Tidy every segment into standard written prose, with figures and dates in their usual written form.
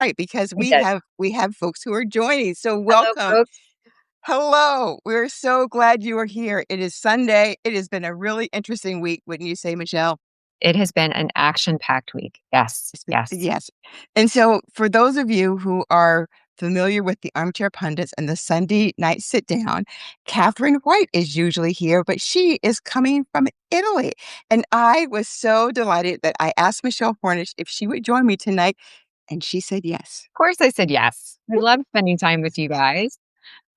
right, because We we did. have folks who are joining. So Hello, welcome. folks. Hello. We're so glad you are here. It is Sunday. It has been a really interesting week, wouldn't you say, Michelle? It has been an action-packed week. Yes, yes. Yes. And so for those of you who are familiar with the Armchair Pundits and the Sunday night sit down, Catherine White is usually here, but she is coming from Italy. And I was so delighted that I asked Michelle Hornish if she would join me tonight, and she said yes. Of course, I said yes. I love spending time with you guys.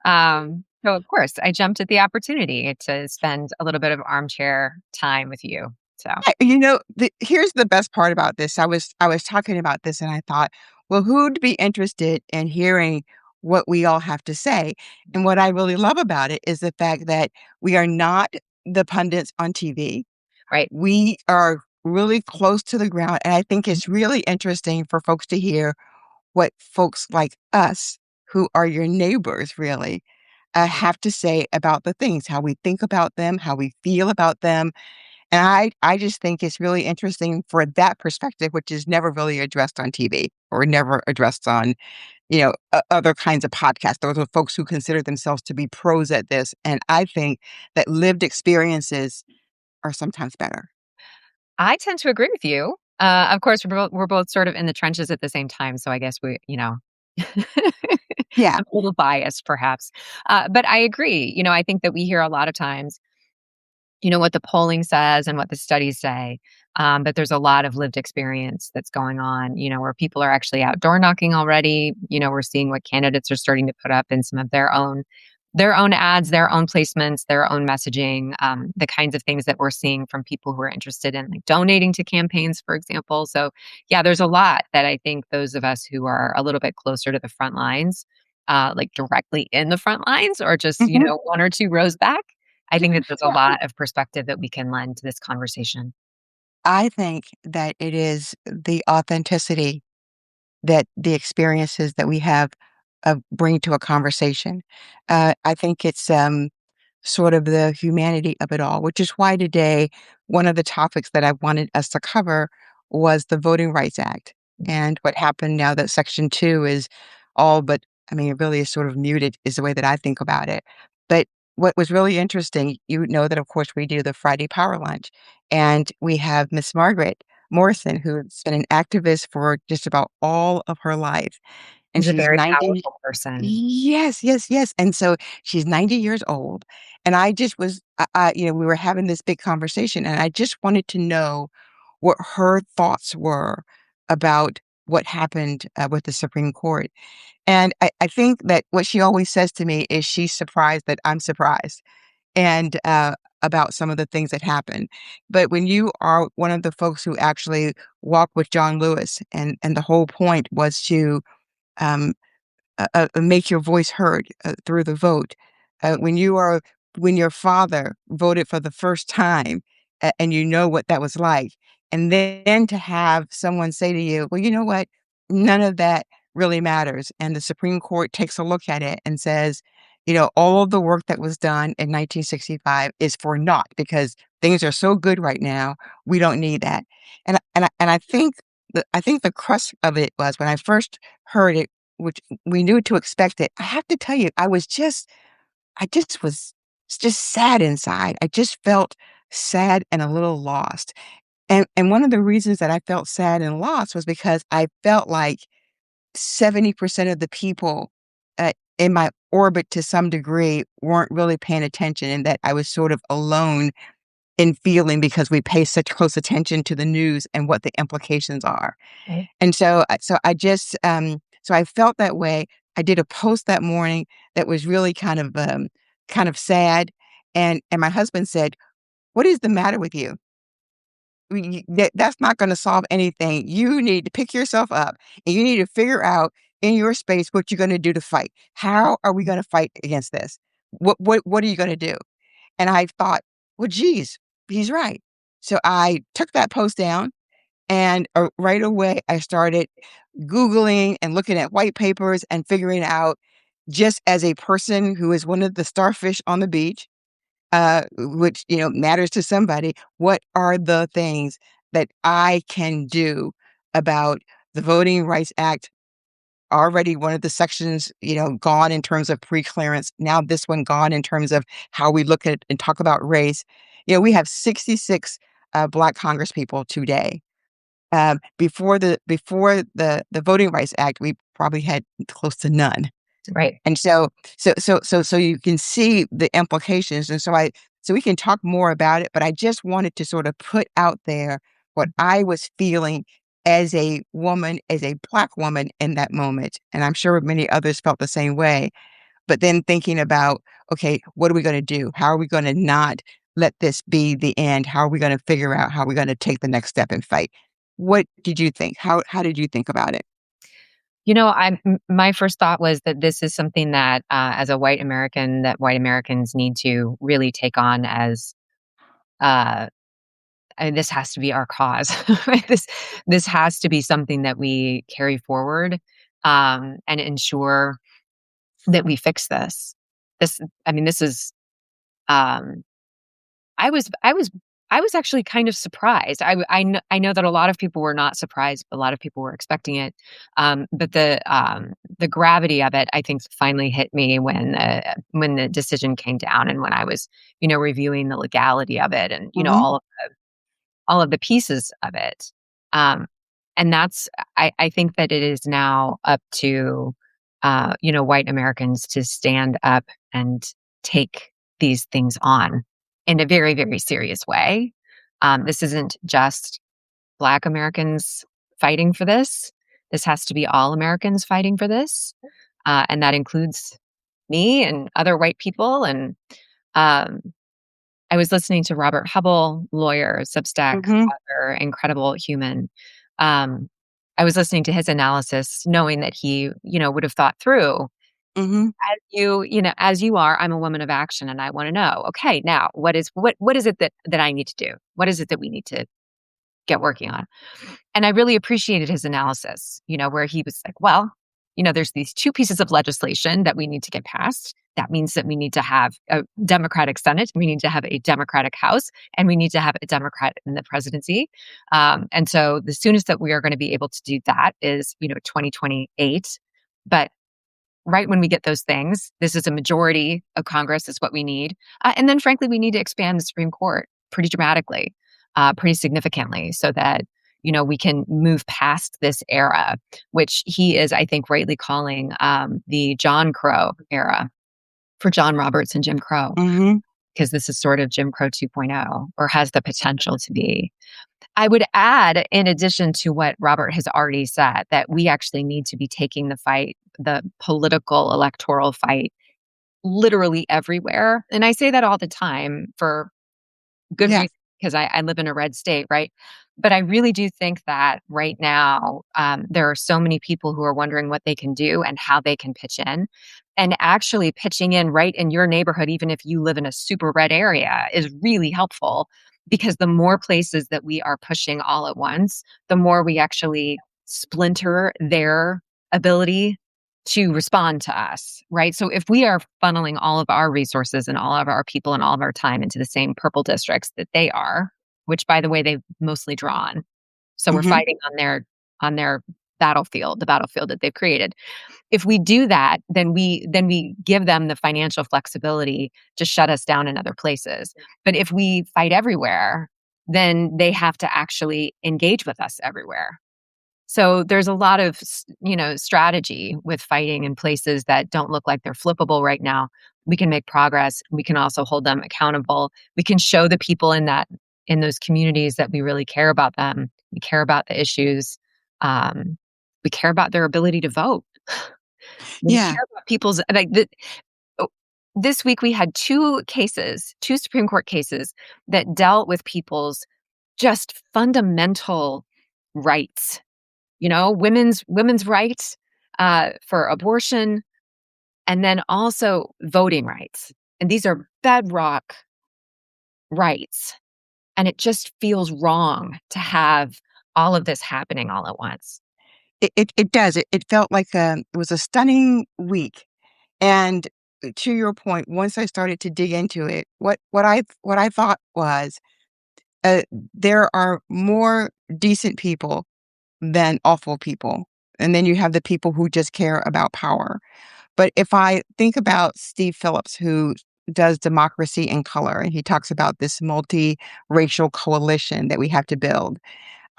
So of course, I jumped at the opportunity to spend a little bit of armchair time with you. So Here's the best part about this. I was talking about this and I thought, well, who'd be interested in hearing what we all have to say? And what I really love about it is the fact that we are not the pundits on TV. right. We are really close to the ground. And I think it's really interesting for folks to hear what folks like us, who are your neighbors, really, have to say about the things, how we think about them, how we feel about them. And I just think it's really interesting for that perspective, which is never really addressed on TV or never addressed on, other kinds of podcasts. Those are folks who consider themselves to be pros at this. And I think that lived experiences are sometimes better. I tend to agree with you. Of course, we're both sort of in the trenches at the same time, so I guess Yeah. I'm a little biased perhaps. But I agree. I think that we hear a lot of times what the polling says and what the studies say. But there's a lot of lived experience that's going on, where people are actually outdoor knocking already. We're seeing what candidates are starting to put up in some of their own ads, their own placements, their own messaging, the kinds of things that we're seeing from people who are interested in like donating to campaigns, for example. So yeah, there's a lot that I think those of us who are a little bit closer to the front lines, like directly in the front lines or just, Mhm. one or two rows back, I think that there's a Yeah. lot of perspective that we can lend to this conversation. I think that it is the authenticity that the experiences that we have bring to a conversation. I think it's sort of the humanity of it all, which is why today one of the topics that I wanted us to cover was the Voting Rights Act and what happened now that Section 2 is all but, I mean, it really is sort of muted, is the way that I think about it. But what was really interesting, you know that, of course, we do the Friday Power Lunch, and we have Miss Margaret Morrison, who's been an activist for just about all of her life. And He's a she's very 90. powerful person. Yes, yes, yes, and so she's 90 years old, and I just was we were having this big conversation, and I just wanted to know what her thoughts were about what happened, with the Supreme Court, and I think that what she always says to me is she's surprised that I'm surprised, and, about some of the things that happened, but when you are one of the folks who actually walked with John Lewis and the whole point was to, um make your voice heard through the vote. When your father voted for the first time, and you know what that was like, and then to have someone say to you, "Well, you know what? None of that really matters." And the Supreme Court takes a look at it and says, all of the work that was done in 1965 is for naught because things are so good right now. We don't need that. And I think the crux of it was when I first heard it, which we knew to expect it. I have to tell you, I just was just sad inside. I just felt sad and a little lost. And one of the reasons that I felt sad and lost was because I felt like 70% of the people in my orbit to some degree weren't really paying attention and that I was sort of alone in feeling because we pay such close attention to the news and what the implications are. Right. And so I felt that way. I did a post that morning that was really kind of sad, and my husband said, "What is the matter with you? That's not gonna solve anything. You need to pick yourself up, and you need to figure out in your space what you're gonna do to fight. How are we gonna fight against this? What are you gonna do?" And I thought, "Well, geez, he's right." So I took that post down, and, right away, I started Googling and looking at white papers and figuring out, just as a person who is one of the starfish on the beach, which, matters to somebody, what are the things that I can do about the Voting Rights Act already one of the sections, gone in terms of pre-clearance. Now this one gone in terms of how we look at and talk about race. We have 66 Black Congresspeople today. Before the Voting Rights Act, we probably had close to none. Right. And so you can see the implications, and so we can talk more about it, but I just wanted to sort of put out there what I was feeling as a woman, as a Black woman in that moment, and I'm sure many others felt the same way, but then thinking about, "Okay, what are we gonna do? How are we gonna not let this be the end? How are we gonna figure out how we're gonna take the next step and fight?" What did you think? How did you think about it? My first thought was that this is something that, as a white American, that white Americans need to really take on as, uh, this has to be our cause. This has to be something that we carry forward, and ensure that we fix this. This is, um, I was actually kind of surprised. I know that a lot of people were not surprised, a lot of people were expecting it. But the gravity of it, I think, finally hit me when the decision came down and when I was, reviewing the legality of it and, Mhm, all of the pieces of it. Um, and I think that it is now up to, white Americans to stand up and take these things on in a very, very serious way. This isn't just Black Americans fighting for this. This has to be all Americans fighting for this. And that includes me and other white people. And um, I was listening to Robert Hubble, lawyer, Substack mhm, author, incredible human. Um, I was listening to his analysis, knowing that he, would have thought through mhm. as you are. I'm a woman of action, and I want to know. Okay, now what is it that I need to do? What is it that we need to get working on? And I really appreciated his analysis, where he was like, well, there's these two pieces of legislation that we need to get passed. That means that we need to have a Democratic Senate, we need to have a Democratic House, and we need to have a Democrat in the presidency. And so the soonest that we are going to be able to do that is, 2028. But right when we get those things, this is a majority of Congress is what we need. And then, frankly, we need to expand the Supreme Court pretty dramatically, pretty significantly, so that we can move past this era, which he is, I think, rightly calling the John Crow era for John Roberts and Jim Crow, Mhm, because this is sort of Jim Crow 2.0, or has the potential to be. I would add, in addition to what Robert has already said, that we actually need to be taking the political electoral fight, literally everywhere. And I say that all the time for good yeah, reason, because I live in a red state, right? But I really do think that right now, there are so many people who are wondering what they can do and how they can pitch in. And actually pitching in right in your neighborhood, even if you live in a super red area, is really helpful, because the more places that we are pushing all at once, the more we actually splinter their ability to respond to us, right? So if we are funneling all of our resources and all of our people and all of our time into the same purple districts that they are, which, by the way, they've mostly drawn. So we're mhm, fighting on their battlefield, the battlefield that they've created. If we do that, then we give them the financial flexibility to shut us down in other places. But if we fight everywhere, then they have to actually engage with us everywhere. So there's a lot of, strategy with fighting in places that don't look like they're flippable right now. We can make progress. We can also hold them accountable. We can show the people in those communities that we really care about them. We care about the issues. Um, we care about their ability to vote. We yeah. care about people's like the, oh, this week we had two Supreme Court cases that dealt with people's just fundamental rights, women's rights, for abortion, and then also voting rights. And these are bedrock rights. And it just feels wrong to have all of this happening all at once. It does. It felt like, it was a stunning week, and to your point, once I started to dig into it, what I thought was, uh, there are more decent people than awful people. and then you have the people who just care about power. But if I think about Steve Phillips, who does Democracy in Color, and he talks about this multiracial coalition that we have to build.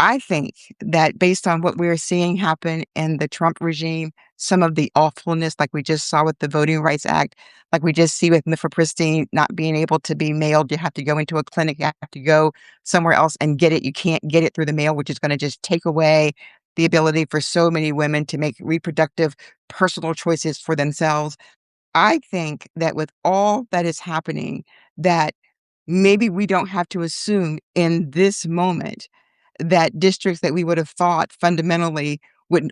I think that based on what we're seeing happen in the Trump regime, some of the awfulness, like we just saw with the Voting Rights Act, like we just see with mifepristone not being able to be mailed, you have to go into a clinic, you have to go somewhere else and get it. You can't get it through the mail, which is going to just take away the ability for so many women to make reproductive personal choices for themselves. I think that with all that is happening, that maybe we don't have to assume in this moment that districts that we would have thought fundamentally would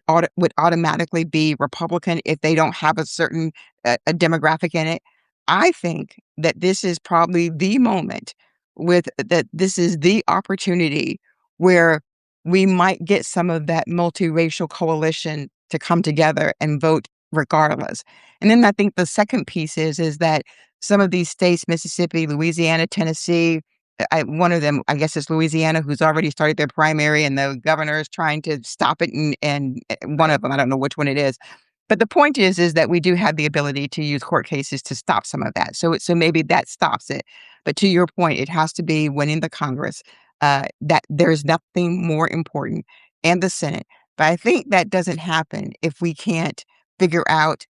automatically be Republican if they don't have a certain a demographic in it. I think that this is probably the moment with that this is the opportunity where we might get some of that multiracial coalition to come together and vote regardless. And then I think the second piece is that some of these states, Mississippi, Louisiana, Tennessee, one of them, I guess, is Louisiana, who's already started their primary, and the governor is trying to stop it. And one of them, I don't know which one it is. But the point is that we do have the ability to use court cases to stop some of that. So maybe that stops it. But to your point, it has to be winning the Congress. That there's nothing more important, and the Senate. But I think that doesn't happen if we can't figure out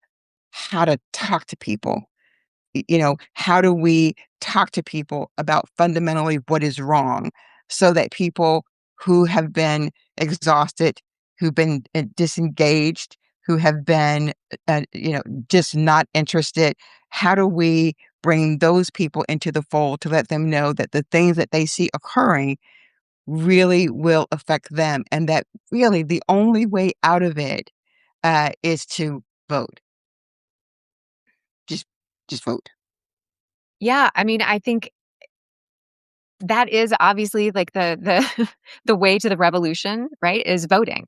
how to talk to people. How do we talk to people about fundamentally what is wrong so that people who have been exhausted, who've been disengaged, who have been, just not interested, how do we bring those people into the fold to let them know that the things that they see occurring really will affect them and that really the only way out of it is to vote. Just, just vote. Yeah, I mean, I think that is obviously like the the way to the revolution, right? Is voting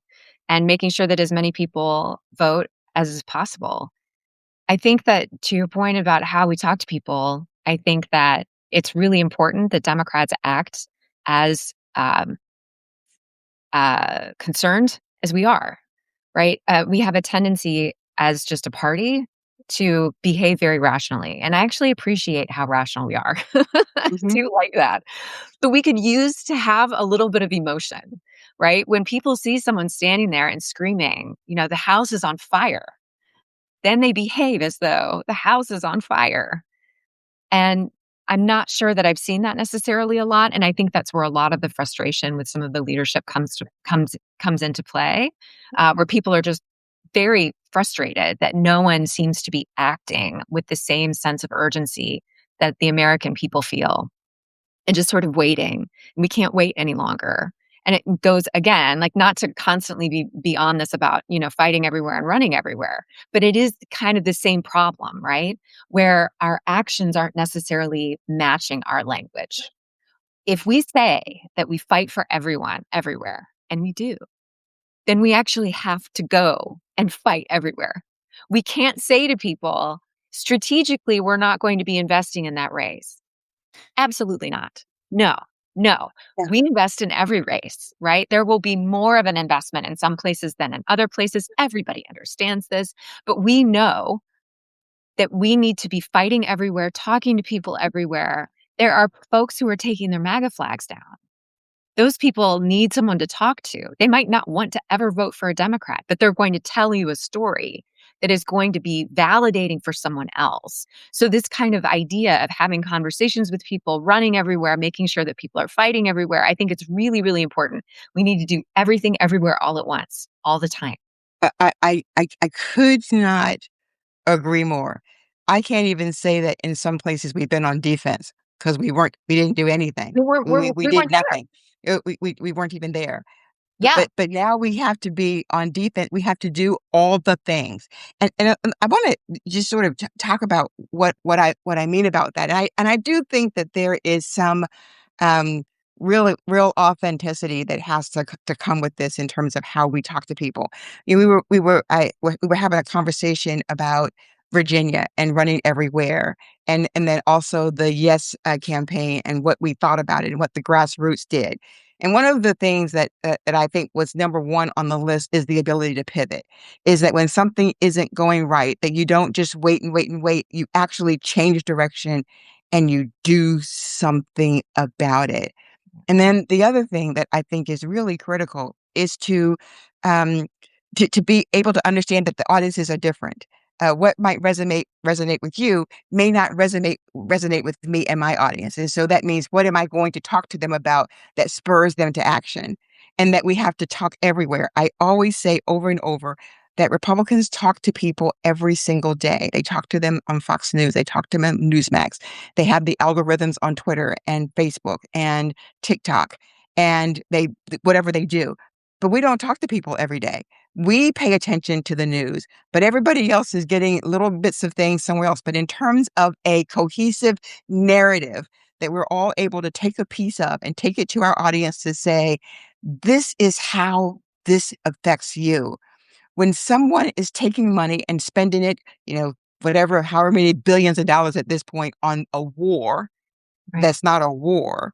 and making sure that as many people vote as is possible. I think that to your point about how we talk to people, I think that it's really important that Democrats act as concerned as we are, right? We have a tendency as just a party to behave very rationally. And I actually appreciate how rational we are. I Mhm, do like that. But we could use to have a little bit of emotion, right? When people see someone standing there and screaming, the house is on fire, then they behave as though the house is on fire. And I'm not sure that I've seen that necessarily a lot, and I think that's where a lot of the frustration with some of the leadership comes into play, where people are just very frustrated that no one seems to be acting with the same sense of urgency that the American people feel and just sort of waiting. We can't wait any longer. And it goes again, like not to constantly be on this about, fighting everywhere and running everywhere, but it is kind of the same problem, right? Where our actions aren't necessarily matching our language. If we say that we fight for everyone everywhere, and we do, then we actually have to go and fight everywhere. We can't say to people, strategically, we're not going to be investing in that race. Absolutely not. No, no. yeah. We invest in every race, right? There will be more of an investment in some places than in other places. Everybody understands this, but we know that we need to be fighting everywhere, talking to people everywhere. There are folks who are taking their MAGA flags down. Those people need someone to talk to. They might not want to ever vote for a Democrat, but they're going to tell you a story that is going to be validating for someone else. So, this kind of idea of having conversations with people, running everywhere, making sure that people are fighting everywhere, I think it's really, really important. We need to do everything everywhere all at once, all the time. I could not agree more. I can't even say that in some places we've been on defense because we didn't do anything. We We did weren't there. nothing. We weren't even there. Yeah. But now we have to be on defense. We have to do all the things. And I wanna just sort of talk about what I mean about that. And I do think that there is some um, real authenticity that has to come with this in terms of how we talk to people. We were having a conversation about Virginia and running everywhere, and then also the Yes campaign and what we thought about it and what the grassroots did. And one of the things that I think was number one on the list is the ability to pivot. Is that when something isn't going right, that you don't just wait and wait and wait. You actually change direction and you do something about it. And then the other thing that I think is really critical is um, to be able to understand that the audiences are different. What might resonate with you may not resonate with me and my audience. And so that means what am I going to talk to them about that spurs them to action? And that we have to talk everywhere. I always say over and over that Republicans talk to people every single day. They talk to them on Fox News. They talk to them on Newsmax. They have the algorithms on Twitter and Facebook and TikTok, and whatever they do. But we don't talk to people every day. We pay attention to the news, but everybody else is getting little bits of things somewhere else. But in terms of a cohesive narrative that we're all able to take a piece of and take it to our audience to say, this is how this affects you. When someone is taking money and spending it, whatever, however many billions of dollars at this point on a war, Right. that's not a war.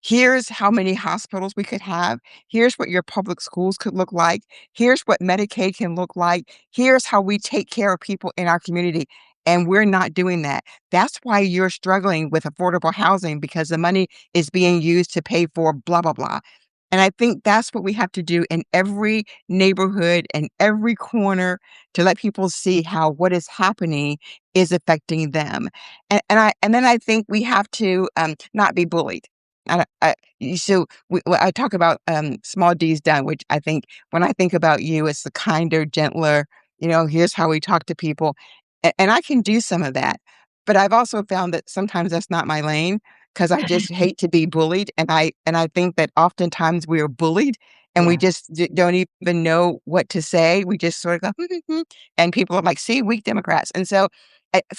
Here's how many hospitals we could have. Here's what your public schools could look like. Here's what Medicaid can look like. Here's how we take care of people in our community. And we're not doing that. That's why you're struggling with affordable housing because the money is being used to pay for blah, blah, blah. And I think that's what we have to do in every neighborhood and every corner to let people see how what is happening is affecting them. And then I think we have to not be bullied. I talk about small D's done, which I think when I think about you, it's the kinder, gentler. Here's how we talk to people, and I can do some of that. But I've also found that sometimes that's not my lane because I just hate to be bullied, and I think that oftentimes we are bullied and we Yeah. just don't even know what to say. We just sort of go, and people are like, "See, weak Democrats," and so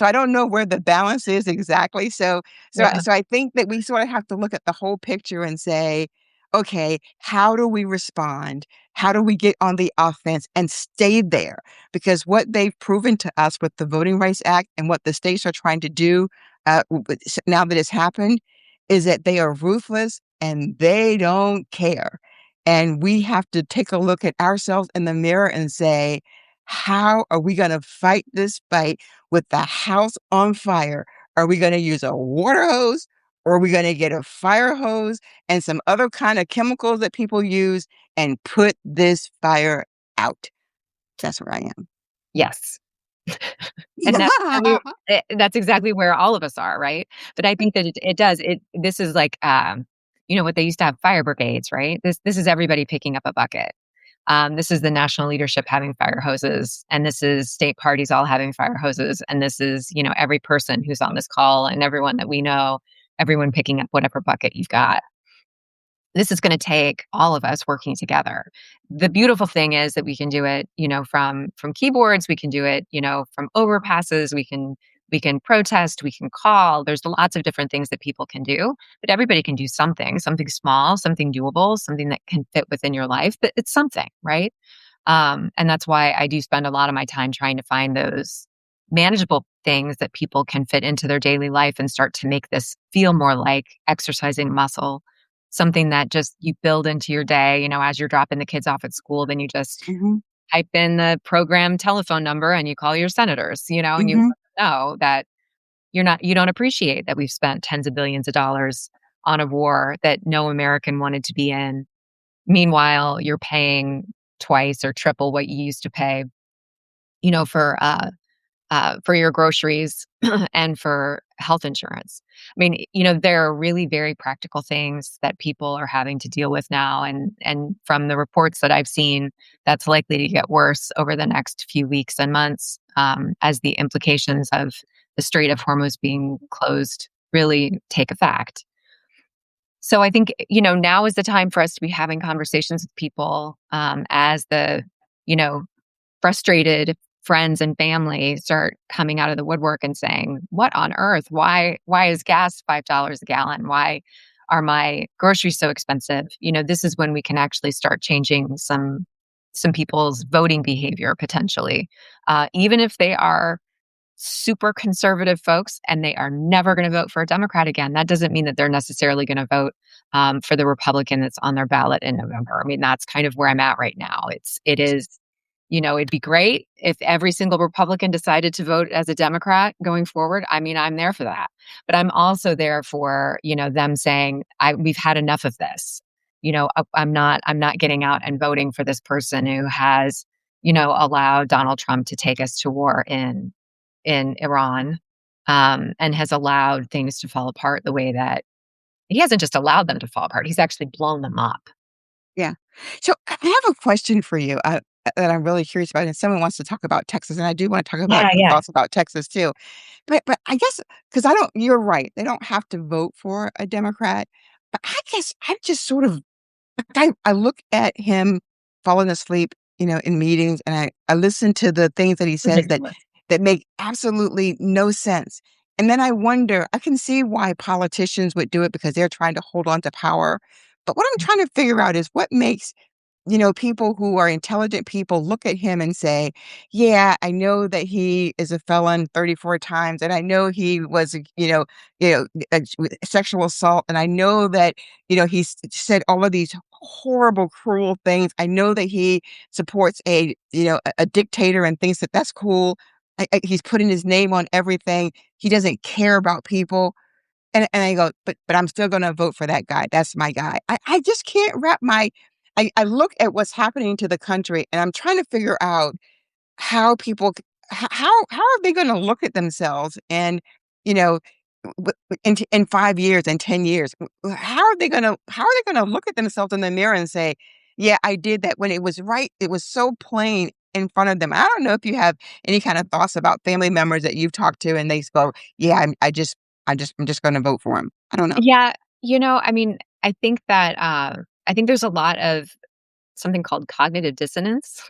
I don't know where the balance is exactly. Yeah. So I think that we sort of have to look at the whole picture and say, okay, how do we respond? How do we get on the offense and stay there? Because what they've proven to us with the Voting Rights Act and what the states are trying to do now that it's happened is that they are ruthless and they don't care. And we have to take a look at ourselves in the mirror and say, how are we going to fight this fight with the house on fire? Are we going to use a water hose or are we going to get a fire hose and some other kind of chemicals that people use and put this fire out? That's where I am. Yes. And that's exactly where all of us are, right? But I think that it does. This is like, what they used to have fire brigades, right? This is everybody picking up a bucket. This is the national leadership having fire hoses, and this is state parties all having fire hoses, and this is, every person who's on this call and everyone that we know, everyone picking up whatever bucket you've got. This is going to take all of us working together. The beautiful thing is that we can do it, from keyboards, we can do it, from overpasses, we can protest, we can call. There's lots of different things that people can do, but everybody can do something small, something doable, something that can fit within your life, but it's something, right? And that's why I do spend a lot of my time trying to find those manageable things that people can fit into their daily life and start to make this feel more like exercising muscle, something that just you build into your day, as you're dropping the kids off at school, then you just Mhm, type in the program telephone number and you call your senators, and you mhm, know that you don't appreciate that we've spent tens of billions of dollars on a war that no American wanted to be in. Meanwhile, you're paying twice or triple what you used to pay, you know, for uh for your groceries and for health insurance. I mean, there are really very practical things that people are having to deal with now. And from the reports that I've seen, that's likely to get worse over the next few weeks and months as the implications of the Strait of Hormuz being closed really take effect. So I think, now is the time for us to be having conversations with people as the, you know, frustrated friends and family start coming out of the woodwork and saying, "What on earth? Why is gas $5 a gallon? Why are my groceries so expensive?" This is when we can actually start changing some people's voting behavior potentially, even if they are super conservative folks, and they are never going to vote for a Democrat again. That doesn't mean that they're necessarily going to vote for the Republican that's on their ballot in November. I mean, that's kind of where I'm at right now. It is, it'd be great if every single Republican decided to vote as a Democrat going forward. I mean, I'm there for that. But I'm also there for, them saying, we've had enough of this. I'm not getting out and voting for this person who has, allowed Donald Trump to take us to war in Iran, and has allowed things to fall apart the way that he hasn't just allowed them to fall apart, he's actually blown them up. Yeah. So I have a question for you, that I'm really curious about, and someone wants to talk about Texas, and I do wanna talk about Yeah, your yeah. thoughts about Texas too. But I guess because I don't you're right, they don't have to vote for a Democrat, but I guess I'm just sort of I look at him falling asleep, in meetings, and I listen to the things that he says Ridiculous. that make absolutely no sense. And then I wonder, I can see why politicians would do it because they're trying to hold on to power. But what I'm trying to figure out is what makes people who are intelligent people look at him and say, "Yeah, I know that he is a felon 34 times, and I know he was, sexual assault, and I know that, he's said all of these horrible, cruel things. I know that he supports a dictator and thinks that that's cool. He's putting his name on everything. He doesn't care about people." And I go, "But I'm still gonna vote for that guy. That's my guy." I just can't wrap my I look at what's happening to the country, and I'm trying to figure out how people c how are they gonna look at themselves and, you know, in 5 years and 10 years, how are they gonna look at themselves in the mirror and say, "Yeah, I did that," when it was right it was so plain in front of them. I don't know if you have any kind of thoughts about family members that you've talked to and they go, "Yeah, I'm just gonna vote for him." I don't know. Yeah, I mean, I think there's a lot of something called cognitive dissonance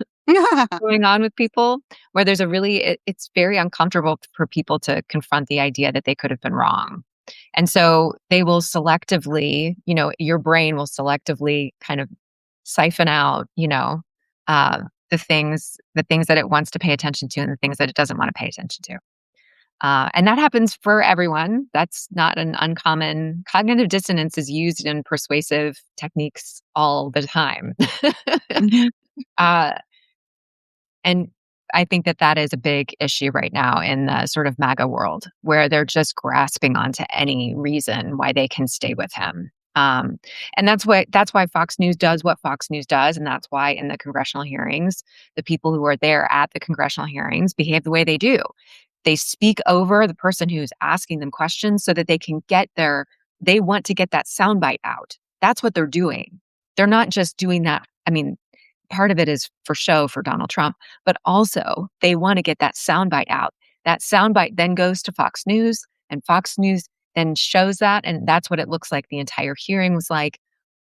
going on with people, where there's it's very uncomfortable for people to confront the idea that they could have been wrong. And so they will selectively, your brain will selectively kind of siphon out, uh, the things that it wants to pay attention to and the things that it doesn't want to pay attention to. And that happens for everyone. That's not an uncommon. Cognitive dissonance is used in persuasive techniques all the time. Mhm. uh, and I think that that is a big issue right now in the sort of MAGA world, where they're just grasping onto any reason why they can stay with him. And that's why Fox News does what Fox News does, and that's why in the congressional hearings, the people who are there at the congressional hearings behave the way they do. They speak over the person who's asking them questions so that they want to get that soundbite out. That's what they're doing. They're not just doing that. I mean, part of it is for show for Donald Trump, but also they want to get that soundbite out. That soundbite then goes to Fox News, and Fox News then shows that. And that's what it looks like the entire hearing was like.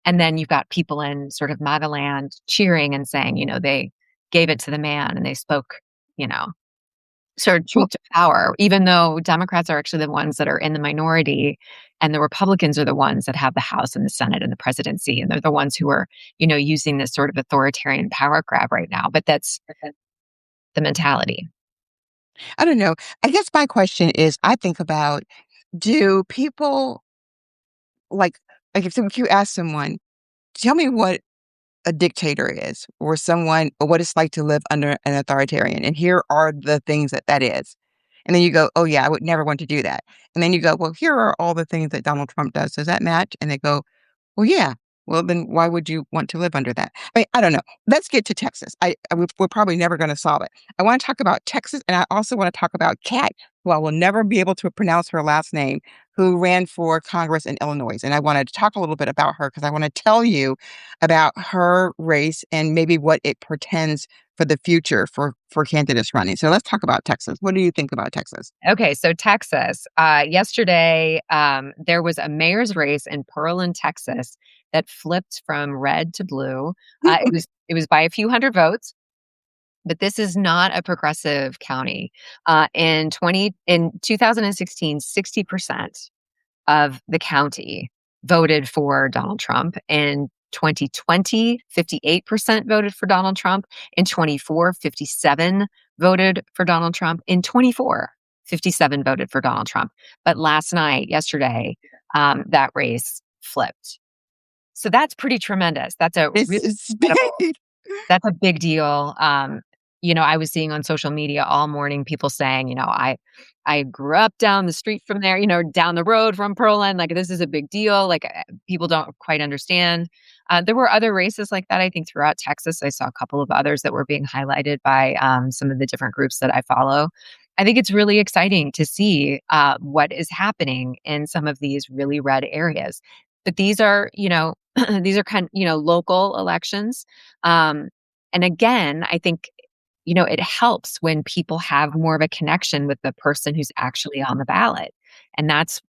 And then you've got people in sort of MAGA land cheering and saying, they gave it to the man and they spoke, you know, sort of Well, truth to power, even though Democrats are actually the ones that are in the minority and the Republicans are the ones that have the House and the Senate and the presidency. And they're the ones who are, using this sort of authoritarian power grab right now. But that's the mentality. I don't know. I guess my question is, I think about, do people like if you ask someone, "Tell me what a dictator is," or someone or what it's like to live under an authoritarian, and here are the things that that is. And then you go, "Oh, yeah, I would never want to do that." And then you go, "Well, here are all the things that Donald Trump does. Does that match?" And they go, "Well, yeah." Well, then why would you want to live under that? I mean, I don't know. Let's get to Texas. We're probably never going to solve it. I want to talk about Texas, and I also want to talk about Kat, who I will never be able to pronounce her last name, who ran for Congress in Illinois. And I wanted to talk a little bit about her because I want to tell you about her race and maybe what it portends for the future for candidates running. So let's talk about Texas. What do you think about Texas? Okay, so Texas. Yesterday, there was a mayor's race in Pearland, Texas, that flipped from red to blue. It was by a few hundred votes, but this is not a progressive county. In 2016, 60% of the county voted for Donald Trump. In 2020, 58% voted for Donald Trump. In 24, 57 voted for Donald Trump. In 24, 57 voted for Donald Trump. But yesterday, that race flipped. So that's pretty tremendous. That's a really It's incredible big. that's a big deal. I was seeing on social media all morning people saying, I grew up down the street from there, down the road from Pearland. Like, this is a big deal. Like, people don't quite understand. There were other races like that, I think, throughout Texas. I saw a couple of others that were being highlighted by some of the different groups that I follow. I think it's really exciting to see what is happening in some of these really red areas. But these are, these are local elections. Um, and again, I think, it helps when people have more of a connection with the person who's actually on the ballot. And that's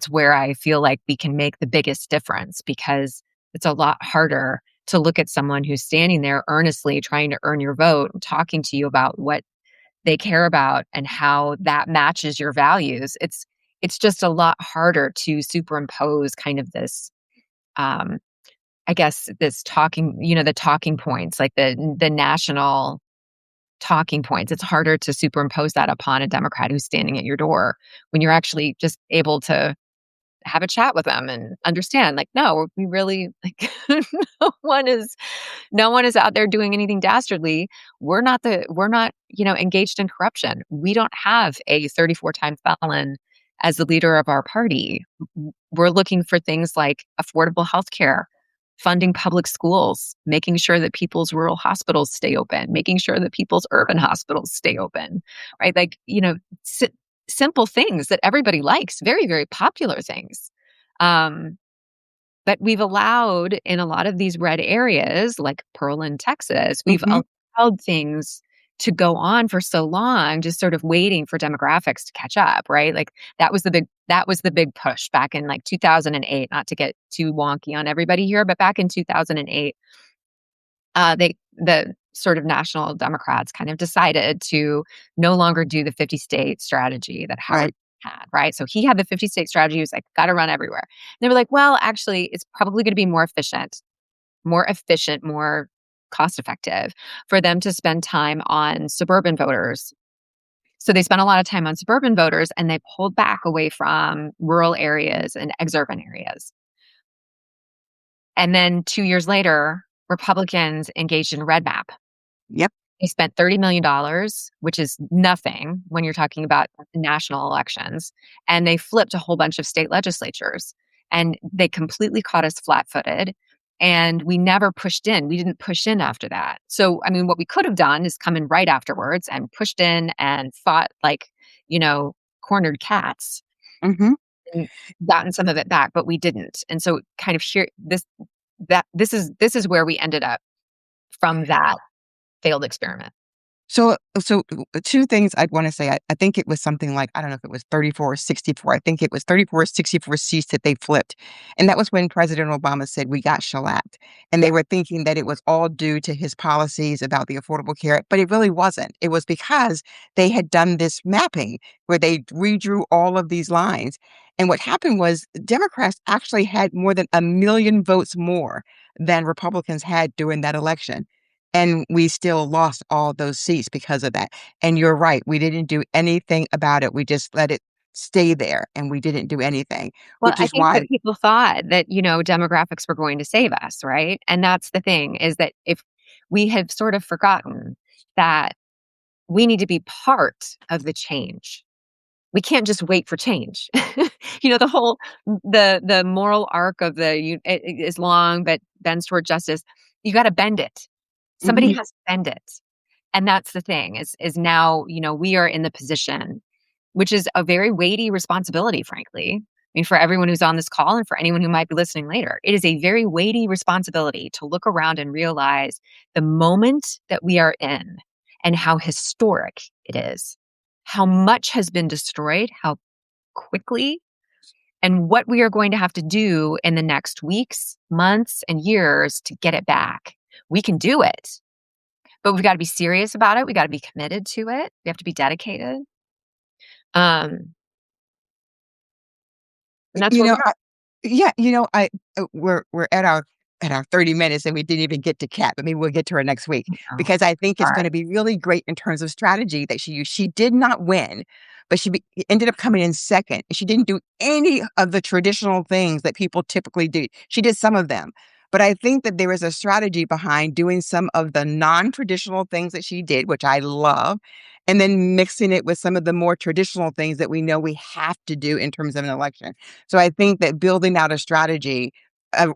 where I feel like we can make the biggest difference, because it's a lot harder to look at someone who's standing there earnestly trying to earn your vote and talking to you about what they care about and how that matches your values. It's just a lot harder to superimpose kind of this I guess this talking, the talking points, like the national talking points. It's harder to superimpose that upon a Democrat who's standing at your door when you're actually just able to have a chat with them and understand, like, no, we really like no one is no one is out there doing anything dastardly. We're not, engaged in corruption. We don't have a 34-time felon as the leader of our party. We're looking for things like affordable health care, funding public schools, making sure that people's rural hospitals stay open, making sure that people's urban hospitals stay open, right? Like, simple things that everybody likes, very, very popular things. Um, but we've allowed in a lot of these red areas, like Pearland, Texas, we've Mhm. allowed things to go on for so long, just sort of waiting for demographics to catch up, right? Like that was the big push back in like 2008, not to get too wonky on everybody here, but back in 2008, the sort of national Democrats kind of decided to no longer do the 50 state strategy that Howard Right. had, right? So he had the 50 state strategy. He was like, got to run everywhere. And they were like, well, actually, it's probably going to be more efficient, more cost effective for them to spend time on suburban voters. So they spent a lot of time on suburban voters and they pulled back away from rural areas and exurban areas. And then 2 years later, Republicans engaged in Red Map. Yep. They spent $30 million, which is nothing when you're talking about national elections, and they flipped a whole bunch of state legislatures, and they completely caught us flat-footed, and we never pushed in. We didn't push in after that. So, I mean, what we could have done is come in right afterwards and pushed in and fought like, you know, cornered cats Mhm. and gotten some of it back, but we didn't. And so kind of here this is where we ended up from that failed experiment. So, two things I'd wanna say. I think it was something like, I don't know if it was 34 or 64. I think it was 34 or 64 seats that they flipped, and that was when President Obama said, "We got shellacked," and Yeah. they were thinking that it was all due to his policies about the Affordable Care, but it really wasn't. It was because they had done this mapping where they redrew all of these lines, and what happened was Democrats actually had more than 1,000,000 votes more than Republicans had during that election. And we still lost all those seats because of that. And you're right, we didn't do anything about it. We just let it stay there, and we didn't do anything, Well, which I is think why. that people thought that, demographics were going to save us, right? And that's the thing, is that if we have sort of forgotten that we need to be part of the change. We can't just wait for change. The whole the moral arc of it is long but bends toward justice. You gotta bend it. Somebody Mhm. has to bend it. And that's the thing is now, we are in the position, which is a very weighty responsibility, frankly. I mean, for everyone who's on this call and for anyone who might be listening later, it is a very weighty responsibility to look around and realize the moment that we are in and how historic it is, how much has been destroyed, how quickly, and what we are going to have to do in the next weeks, months, and years to get it back. We can do it, but we've got to be serious about it. We got to be committed to it. We have to be dedicated. Um, and that's You where know, we are. yeah, we're at our 30 minutes, and we didn't even get to Kat, but maybe we'll get to her next week Oh, because I think it's all right. gonna be really great in terms of strategy that she used. She did not win, but ended up coming in second. She didn't do any of the traditional things that people typically do. She did some of them. But I think that there is a strategy behind doing some of the non-traditional things that she did, which I love, and then mixing it with some of the more traditional things that we know we have to do in terms of an election. So I think that building out a strategy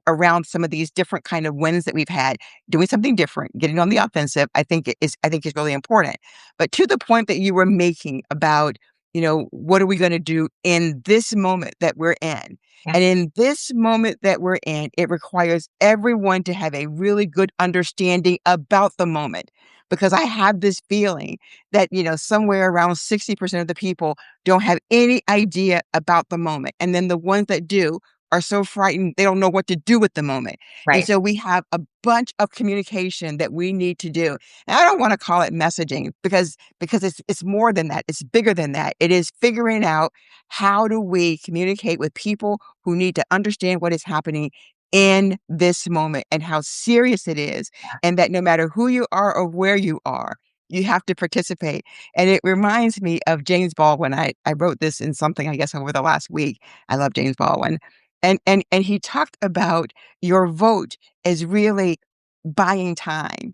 around some of these different kind of wins that we've had, doing something different, getting on the offensive, I think is really important. But to the point that you were making about, what are we going to do in this moment that we're in? Yeah, And in this moment that we're in, it requires everyone to have a really good understanding about the moment. Because I have this feeling that, somewhere around 60% of the people don't have any idea about the moment. And then the ones that do are so frightened, they don't know what to do with the moment. And right. so we have a bunch of communication that we need to do. And I don't want to call it messaging because it's more than that. It's bigger than that. It is figuring out how do we communicate with people who need to understand what is happening in this moment and how serious it is, and that no matter who you are or where you are, you have to participate. And it reminds me of James Baldwin. I wrote this in something, I guess, over the last week. I love James Baldwin. And he talked about your vote as really buying time.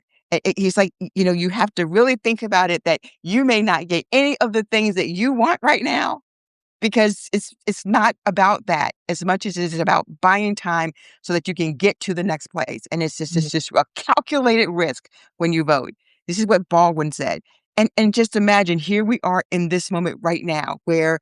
He's like, you have to really think about it that you may not get any of the things that you want right now, because it's not about that as much as it is about buying time so that you can get to the next place. And Mhm. it's just a calculated risk when you vote. This is what Baldwin said. And just imagine, here we are in this moment right now where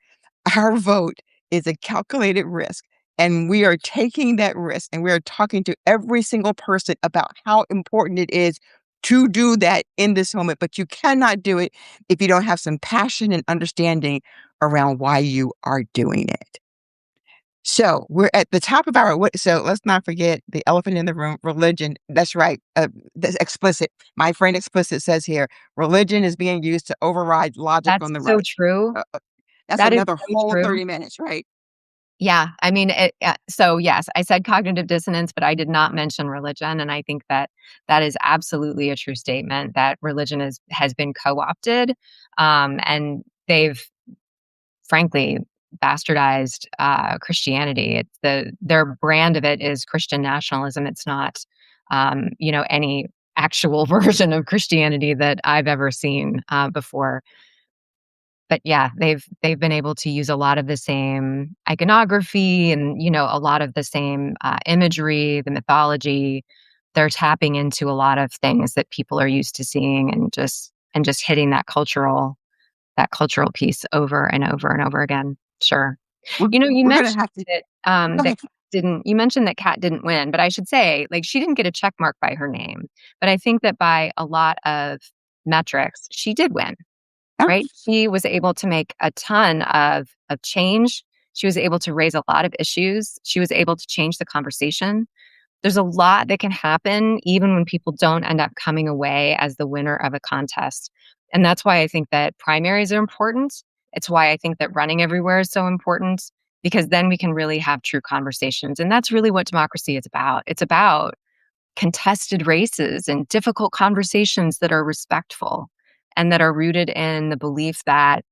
our vote is a calculated risk. And we are taking that risk and we are talking to every single person about how important it is to do that in this moment. But you cannot do it if you don't have some passion and understanding around why you are doing it. So we're at the top of our so let's not forget the elephant in the room, religion. That's right. That's explicit. My friend explicit says here, religion is being used to override logic That's on the so right. true. That's That is another so whole true. 30 minutes, right? Yeah, I mean, so yes, I said cognitive dissonance, but I did not mention religion, and I think that that is absolutely a true statement that religion has been co-opted, and they've frankly bastardized Christianity. Their brand of it is Christian nationalism. It's not, any actual version of Christianity that I've ever seen before. But yeah, they've been able to use a lot of the same iconography and, a lot of the same, imagery, the mythology. They're tapping into a lot of things that people are used to seeing and just hitting that cultural piece over and over and over again. Sure. We're, You we're going to mentioned have to that, go ahead. you mentioned that Kat didn't win, but I should say, like, she didn't get a check mark by her name, but I think that by a lot of metrics, she did win. Oh, Right? She was able to make a ton of change. She was able to raise a lot of issues. She was able to change the conversation. There's a lot that can happen even when people don't end up coming away as the winner of a contest. And that's why I think that primaries are important. It's why I think that running everywhere is so important, because then we can really have true conversations. And that's really what democracy is about. It's about contested races and difficult conversations that are respectful and that are rooted in the belief that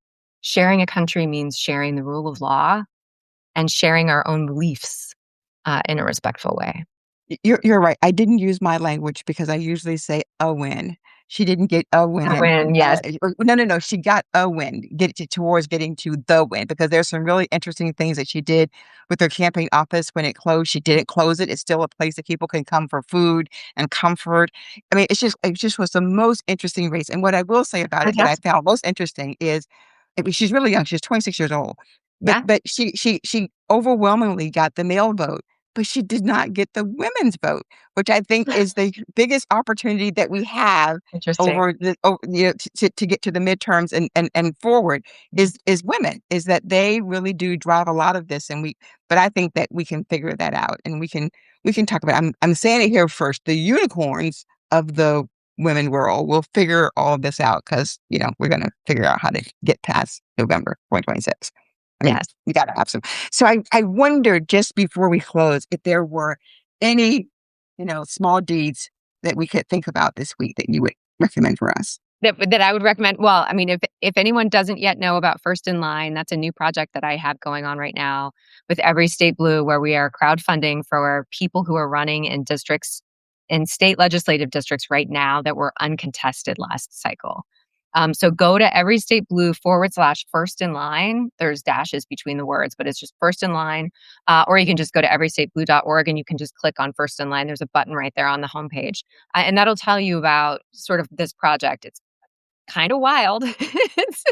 sharing a country means sharing the rule of law and sharing our own beliefs in a respectful way. you're right. I didn't use my language because I usually say a win. She didn't get a win. When, yes, No, no, no. She got a win. Towards getting to the win, because there's some really interesting things that she did with her campaign office when it closed. She didn't close it. It's still a place that people can come for food and comfort. I mean, it just was the most interesting race. And what I will say about it that I fantastic. found most interesting is, I mean, she's really young. She's 26 years old, Yeah, but she overwhelmingly got the male vote, but she did not get the women's vote, which I think is the biggest opportunity that we have interesting. over to get to the midterms and forward Mhm. is women, is that they really do drive a lot of this. But I think that we can figure that out, and we can talk about it. I'm saying it here first. The unicorns of the women world will figure all of this out, because we're going to figure out how to get past November 2026. I mean, Yes. you got to have some. So I wondered, just before we close, if there were any, small deeds that we could think about this week that you would recommend for us. that I would recommend. Well, I mean, if anyone doesn't yet know about First in Line, that's a new project that I have going on right now with Every State Blue, where we are crowdfunding for people who are running in districts, in state legislative districts right now that were uncontested last cycle. So go to Every State Blue / First in Line. There's dashes between the words, but it's just First in Line. Or you can just go to everystateblue.org and you can just click on First in Line. There's a button right there on the homepage. And that'll tell you about sort of this project. It's kind of wild. It's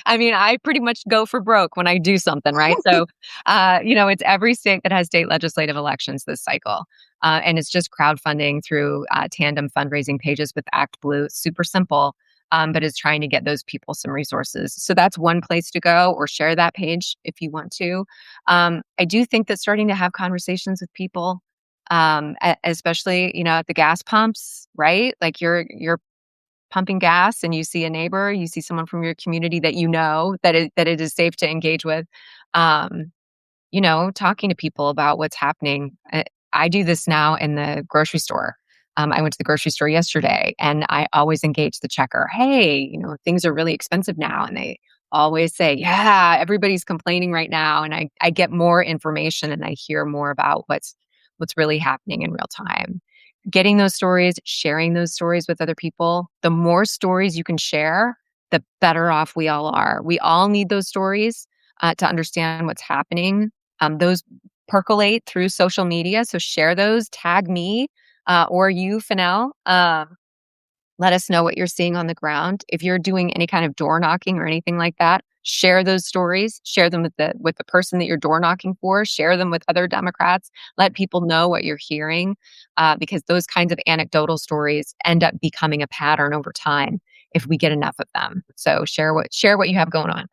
I mean, I pretty much go for broke when I do something, right? So, it's every state that has state legislative elections this cycle. And it's just crowdfunding through tandem fundraising pages with Act Blue. It's super simple, but it's trying to get those people some resources. So that's one place to go, or share that page if you want to. I do think that starting to have conversations with people, especially, at the gas pumps, right? Like you're pumping gas and you see a neighbor, you see someone from your community that that it is safe to engage with, um, talking to people about what's happening. I do this now in the grocery store. I went to the grocery store yesterday and I always engage the checker. Hey, things are really expensive now. And they always say, yeah, everybody's complaining right now. And I get more information and I hear more about what's really happening in real time. Getting those stories, sharing those stories with other people, the more stories you can share, the better off we all are. We all need those stories to understand what's happening. Those percolate through social media. So share those, tag me or you, Fennell. Let us know what you're seeing on the ground. If you're doing any kind of door knocking or anything like that, share those stories. Share them with the person that you're door knocking for. Share them with other Democrats. Let people know what you're hearing, because those kinds of anecdotal stories end up becoming a pattern over time if we get enough of them. So share what you have going on.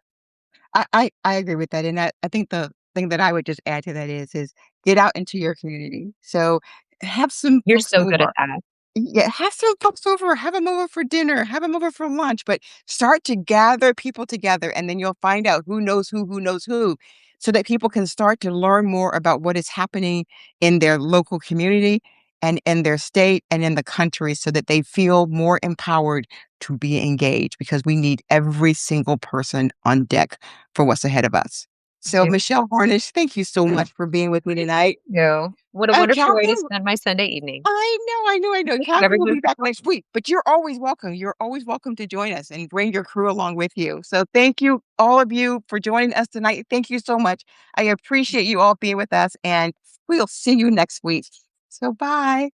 I agree with that, and I think the thing that I would just add to that is get out into your community. So, have some You're folks so good at over. that. Yeah, have some folks over, have them over for dinner, have them over for lunch, but start to gather people together, and then you'll find out who knows who, so that people can start to learn more about what is happening in their local community and in their state and in the country so that they feel more empowered to be engaged because we need every single person on deck for what's ahead of us. So, Do. Michelle Hornish, thank you so much for being with me tonight. You. What a wonderful way to Catherine, spend my Sunday evening. I know. Have a Catherine will good be back next week, but you're always welcome. You're always welcome to join us and bring your crew along with you. So thank you, all of you, for joining us tonight. Thank you so much. I appreciate you all being with us, and we'll see you next week. So bye.